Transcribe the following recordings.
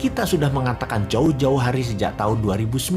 Kita sudah mengatakan jauh-jauh hari sejak tahun 2019,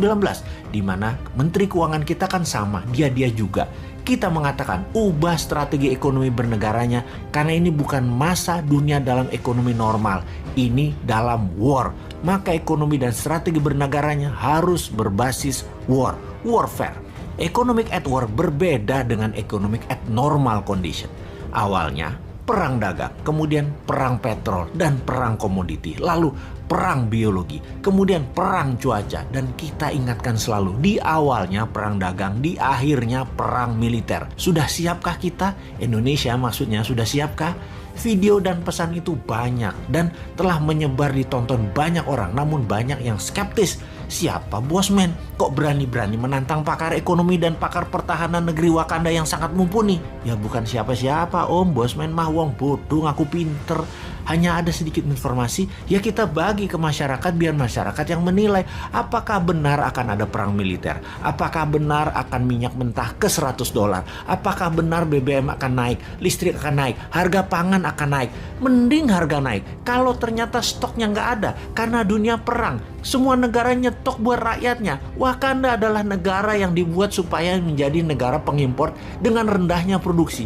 di mana Menteri Keuangan kita kan sama, dia juga. Kita mengatakan ubah strategi ekonomi bernegaranya karena ini bukan masa dunia dalam ekonomi normal, ini dalam war. Maka ekonomi dan strategi bernegaranya harus berbasis warfare. Economic at war berbeda dengan economic at normal condition. Awalnya perang dagang, kemudian perang petrol dan perang komoditi, lalu perang biologi, kemudian perang cuaca. Dan kita ingatkan selalu, di awalnya perang dagang, di akhirnya perang militer. Sudah siapkah kita? Indonesia maksudnya, sudah siapkah? Video dan pesan itu banyak dan telah menyebar ditonton banyak orang, namun banyak yang skeptis. Siapa Bosman? Kok berani-berani menantang pakar ekonomi dan pakar pertahanan negeri Wakanda yang sangat mumpuni? Ya bukan siapa-siapa Om, Bosman mah wong bodoh ngaku pinter. Hanya ada sedikit informasi, ya kita bagi ke masyarakat biar masyarakat yang menilai apakah benar akan ada perang militer, apakah benar akan minyak mentah ke $100, apakah benar BBM akan naik, listrik akan naik, harga pangan akan naik. Mending harga naik kalau ternyata stoknya nggak ada karena dunia perang. Semua negara nyetok buat rakyatnya. Wakanda adalah negara yang dibuat supaya menjadi negara pengimpor dengan rendahnya produksi.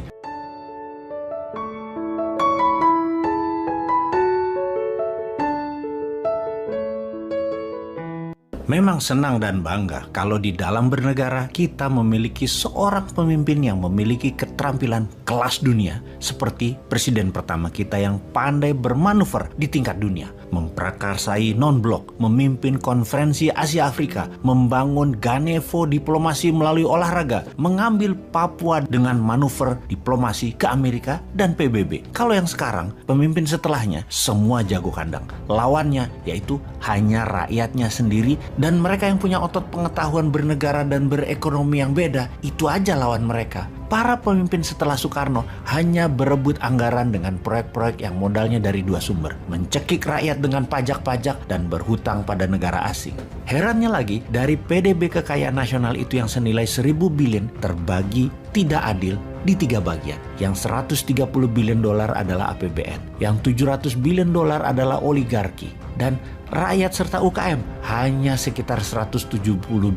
Memang senang dan bangga kalau di dalam bernegara kita memiliki seorang pemimpin yang memiliki keterampilan kelas dunia seperti presiden pertama kita yang pandai bermanuver di tingkat dunia, memprakarsai non-blok, memimpin konferensi Asia Afrika, membangun Ganevo diplomasi melalui olahraga, mengambil Papua dengan manuver diplomasi ke Amerika dan PBB. Kalau yang sekarang, pemimpin setelahnya semua jago kandang. Lawannya yaitu hanya rakyatnya sendiri. Dan mereka yang punya otot pengetahuan bernegara dan berekonomi yang beda, itu aja lawan mereka. Para pemimpin setelah Soekarno hanya berebut anggaran dengan proyek-proyek yang modalnya dari dua sumber. Mencekik rakyat dengan pajak-pajak dan berhutang pada negara asing. Herannya lagi, dari PDB kekayaan nasional itu yang senilai 1.000 billion terbagi tidak adil di 3 bagian. Yang $130 billion adalah APBN, yang $700 billion adalah oligarki, dan rakyat serta UKM hanya sekitar $170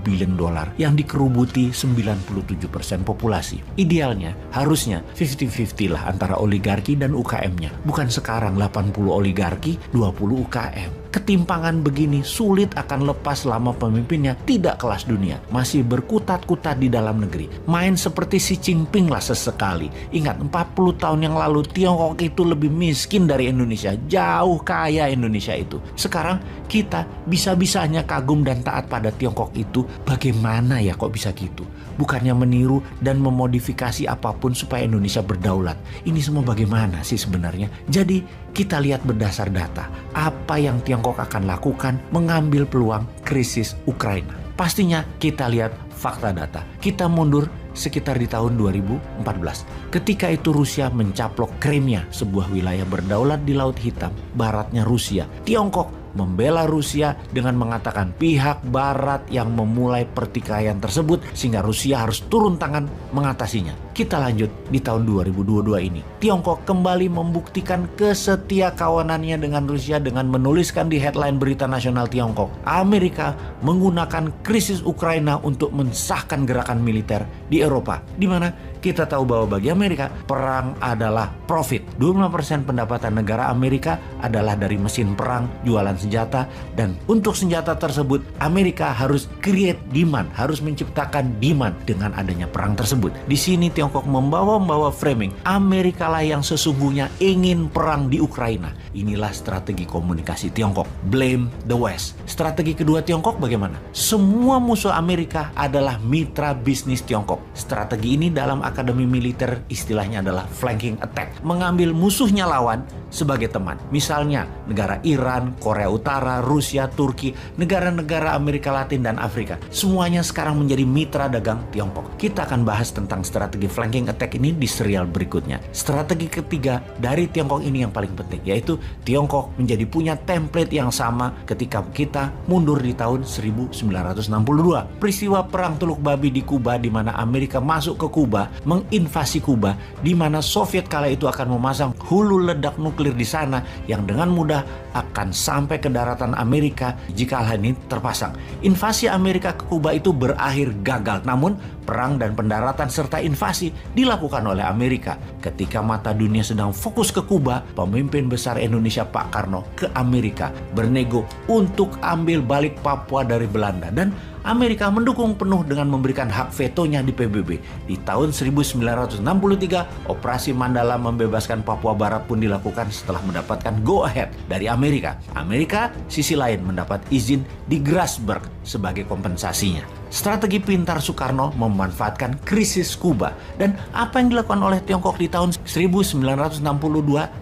billion yang dikerubuti 97% populasi. Idealnya harusnya 50-50 lah antara oligarki dan UKM-nya. Bukan sekarang 80 oligarki, 20 UKM. Ketimpangan begini sulit akan lepas selama pemimpinnya tidak kelas dunia, masih berkutat-kutat di dalam negeri. Main seperti Xi Jinping lah sesekali. Ingat 40 tahun yang lalu Tiongkok itu lebih miskin dari Indonesia, jauh kaya Indonesia itu. Sekarang kita bisa-bisanya kagum dan taat pada Tiongkok itu. Bagaimana ya kok bisa gitu? Bukannya meniru dan memodifikasi apapun supaya Indonesia berdaulat. Ini semua bagaimana sih sebenarnya? Jadi kita lihat berdasar data, apa yang Tiongkok akan lakukan mengambil peluang krisis Ukraina. Pastinya kita lihat fakta data. Kita mundur sekitar di tahun 2014. Ketika itu Rusia mencaplok Crimea, sebuah wilayah berdaulat di Laut Hitam, baratnya Rusia. Tiongkok membela Rusia dengan mengatakan pihak barat yang memulai pertikaian tersebut sehingga Rusia harus turun tangan mengatasinya. Kita lanjut di tahun 2022 ini. Tiongkok kembali membuktikan kesetia kawanannya dengan Rusia dengan menuliskan di headline berita nasional Tiongkok, Amerika menggunakan krisis Ukraina untuk mensahkan gerakan militer di Eropa. Di mana kita tahu bahwa bagi Amerika, perang adalah profit. 25% pendapatan negara Amerika adalah dari mesin perang, jualan senjata, dan untuk senjata tersebut Amerika harus create demand, harus menciptakan demand dengan adanya perang tersebut. Di sini Tiongkok membawa framing Amerika lah yang sesungguhnya ingin perang di Ukraina. Inilah strategi komunikasi Tiongkok, blame the West. Strategi kedua Tiongkok bagaimana? Semua musuh Amerika adalah mitra bisnis Tiongkok. Strategi ini dalam akademi militer istilahnya adalah flanking attack, mengambil musuhnya lawan sebagai teman. Misalnya negara Iran, Korea Utara, Rusia, Turki, negara-negara Amerika Latin dan Afrika. Semuanya sekarang menjadi mitra dagang Tiongkok. Kita akan bahas tentang strategi flanking attack ini di serial berikutnya. Strategi ketiga dari Tiongkok ini yang paling penting, yaitu Tiongkok menjadi punya template yang sama ketika kita mundur di tahun 1962. Peristiwa perang Teluk Babi di Kuba di mana Amerika masuk ke Kuba menginvasi Kuba, di mana Soviet kala itu akan memasang hulu ledak nuklir di sana yang dengan mudah akan sampai ke daratan Amerika jika hal ini terpasang. Invasi Amerika ke Kuba itu berakhir gagal, namun perang dan pendaratan serta invasi dilakukan oleh Amerika. Ketika mata dunia sedang fokus ke Kuba, pemimpin besar Indonesia Pak Karno ke Amerika bernego untuk ambil balik Papua dari Belanda, dan Amerika mendukung penuh dengan memberikan hak vetonya di PBB. Di tahun 1963, Operasi Mandala membebaskan Papua Barat pun dilakukan setelah mendapatkan go-ahead dari Amerika. Amerika, sisi lain, mendapat izin di Grasberg sebagai kompensasinya. Strategi pintar Soekarno memanfaatkan krisis Kuba. Dan apa yang dilakukan oleh Tiongkok di tahun 1962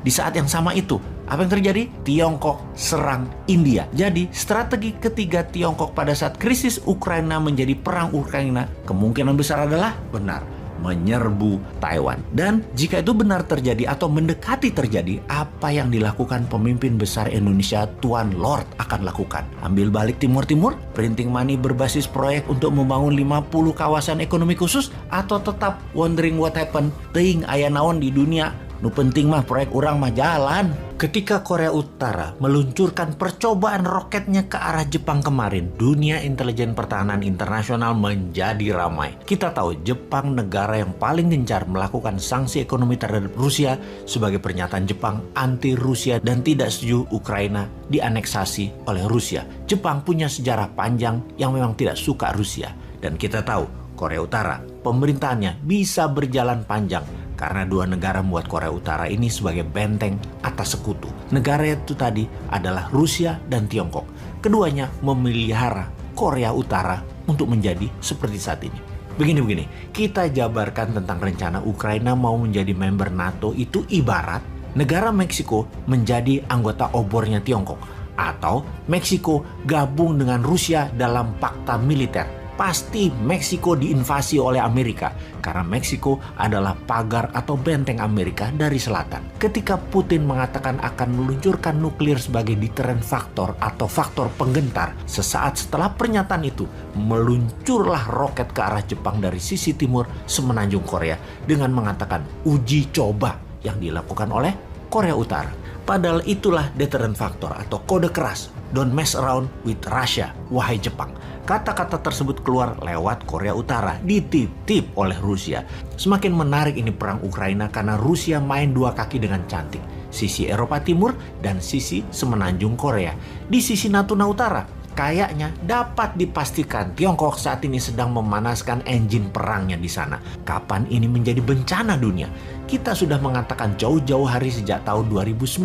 di saat yang sama itu? Apa yang terjadi? Tiongkok serang India. Jadi strategi ketiga Tiongkok pada saat krisis Ukraina menjadi perang Ukraina kemungkinan besar adalah benar, menyerbu Taiwan. Dan jika itu benar terjadi atau mendekati terjadi, apa yang dilakukan pemimpin besar Indonesia Tuan Lord akan lakukan? Ambil balik Timur-Timur, printing money berbasis proyek untuk membangun 50 kawasan ekonomi khusus, atau tetap wondering what happened, teuing aya naon di dunia, nu penting mah proyek urang mah jalan. Ketika Korea Utara meluncurkan percobaan roketnya ke arah Jepang kemarin, dunia intelijen pertahanan internasional menjadi ramai. Kita tahu Jepang negara yang paling gencar melakukan sanksi ekonomi terhadap Rusia sebagai pernyataan Jepang anti Rusia dan tidak setuju Ukraina dianeksasi oleh Rusia. Jepang punya sejarah panjang yang memang tidak suka Rusia. Dan kita tahu Korea Utara, pemerintahannya bisa berjalan panjang karena dua negara membuat Korea Utara ini sebagai benteng atas sekutu. Negara itu tadi adalah Rusia dan Tiongkok. Keduanya memelihara Korea Utara untuk menjadi seperti saat ini. Begini, kita jabarkan tentang rencana Ukraina mau menjadi member NATO itu ibarat negara Meksiko menjadi anggota obornya Tiongkok, atau Meksiko gabung dengan Rusia dalam fakta militer. Pasti Meksiko diinvasi oleh Amerika karena Meksiko adalah pagar atau benteng Amerika dari selatan. Ketika Putin mengatakan akan meluncurkan nuklir sebagai deterrent factor atau faktor penggentar, sesaat setelah pernyataan itu meluncurlah roket ke arah Jepang dari sisi timur semenanjung Korea dengan mengatakan uji coba yang dilakukan oleh Korea Utara. Padahal itulah deterrent factor atau kode keras. Don't mess around with Russia, wahai Jepang. Kata-kata tersebut keluar lewat Korea Utara, dititip oleh Rusia. Semakin menarik ini perang Ukraina karena Rusia main dua kaki dengan cantik. Sisi Eropa Timur dan sisi semenanjung Korea. Di sisi Natuna Utara, kayaknya dapat dipastikan Tiongkok saat ini sedang memanaskan engine perangnya di sana. Kapan ini menjadi bencana dunia? Kita sudah mengatakan jauh-jauh hari sejak tahun 2019,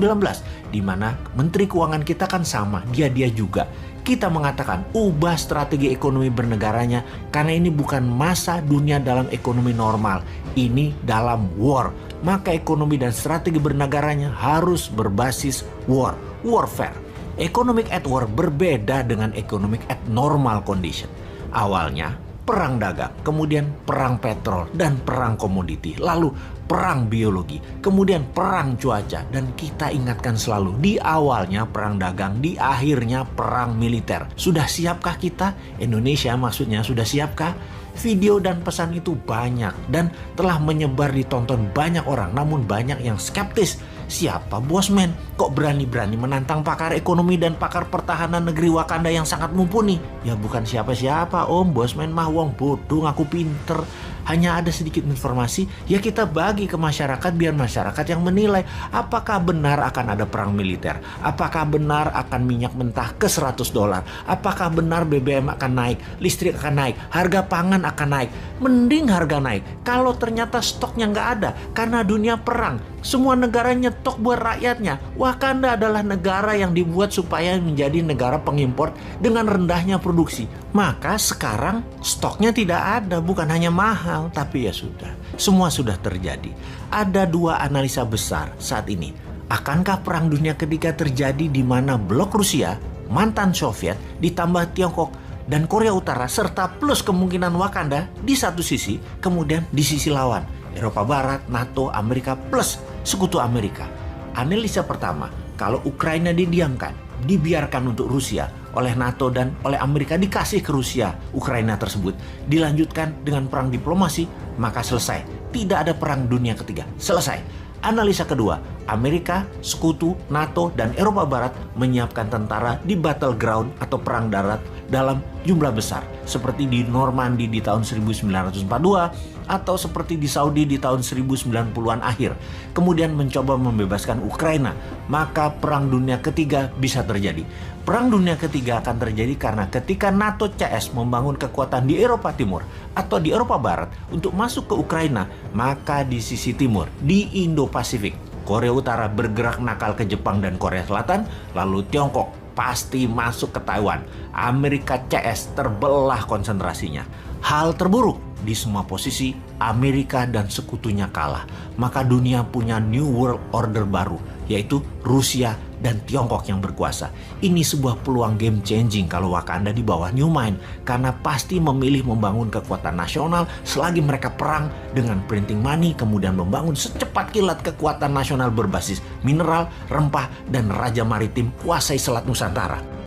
di mana Menteri Keuangan kita kan sama, dia juga. Kita mengatakan ubah strategi ekonomi bernegaranya karena ini bukan masa dunia dalam ekonomi normal, ini dalam war. Maka ekonomi dan strategi bernegaranya harus berbasis warfare. Economic at war berbeda dengan economic at normal condition. Awalnya perang dagang, kemudian perang petrol dan perang komoditi, lalu perang biologi, kemudian perang cuaca. Dan kita ingatkan selalu, di awalnya perang dagang, di akhirnya perang militer. Sudah siapkah kita? Indonesia maksudnya sudah siapkah? Video dan pesan itu banyak dan telah menyebar ditonton banyak orang, namun banyak yang skeptis. Siapa Bosman? Kok berani-berani menantang pakar ekonomi dan pakar pertahanan negeri Wakanda yang sangat mumpuni? Ya bukan siapa-siapa Om, Bosman mah wong bodoh ngaku pinter. Hanya ada sedikit informasi, ya kita bagi ke masyarakat biar masyarakat yang menilai apakah benar akan ada perang militer, apakah benar akan minyak mentah ke $100, apakah benar BBM akan naik, listrik akan naik, harga pangan akan naik. Mending harga naik kalau ternyata stoknya nggak ada karena dunia perang. Semua negara nyetok buat rakyatnya. Wakanda adalah negara yang dibuat supaya menjadi negara pengimpor dengan rendahnya produksi. Maka sekarang stoknya tidak ada, bukan hanya mahal, tapi ya sudah. Semua sudah terjadi. Ada dua analisa besar saat ini. Akankah Perang Dunia Ketiga terjadi di mana blok Rusia, mantan Soviet, ditambah Tiongkok dan Korea Utara, serta plus kemungkinan Wakanda di satu sisi, kemudian di sisi lawan Eropa Barat, NATO, Amerika plus sekutu Amerika. Analisa pertama, kalau Ukraina didiamkan, dibiarkan untuk Rusia oleh NATO dan oleh Amerika, dikasih ke Rusia Ukraina tersebut, dilanjutkan dengan perang diplomasi, maka selesai. tidak ada perang dunia ketiga. Selesai. Analisa kedua, Amerika, Sekutu, NATO, dan Eropa Barat menyiapkan tentara di battleground atau perang darat dalam jumlah besar, seperti di Normandy di tahun 1942 atau seperti di Saudi di tahun 1090-an akhir, kemudian mencoba membebaskan Ukraina, maka perang dunia ketiga bisa terjadi. Perang dunia ketiga akan terjadi karena ketika NATO CS membangun kekuatan di Eropa Timur atau di Eropa Barat untuk masuk ke Ukraina, maka di sisi timur, di Indo-Pasifik, Korea Utara bergerak nakal ke Jepang dan Korea Selatan, lalu Tiongkok pasti masuk ke Taiwan. Amerika CS terbelah konsentrasinya. Hal terburuk, di semua posisi Amerika dan sekutunya kalah. Maka dunia punya New World Order baru, yaitu Rusia dan Tiongkok yang berkuasa. Ini sebuah peluang game changing kalau Wakanda di bawah New Mind, karena pasti memilih membangun kekuatan nasional selagi mereka perang dengan printing money, kemudian membangun secepat kilat kekuatan nasional berbasis mineral, rempah, dan raja maritim kuasai Selat Nusantara.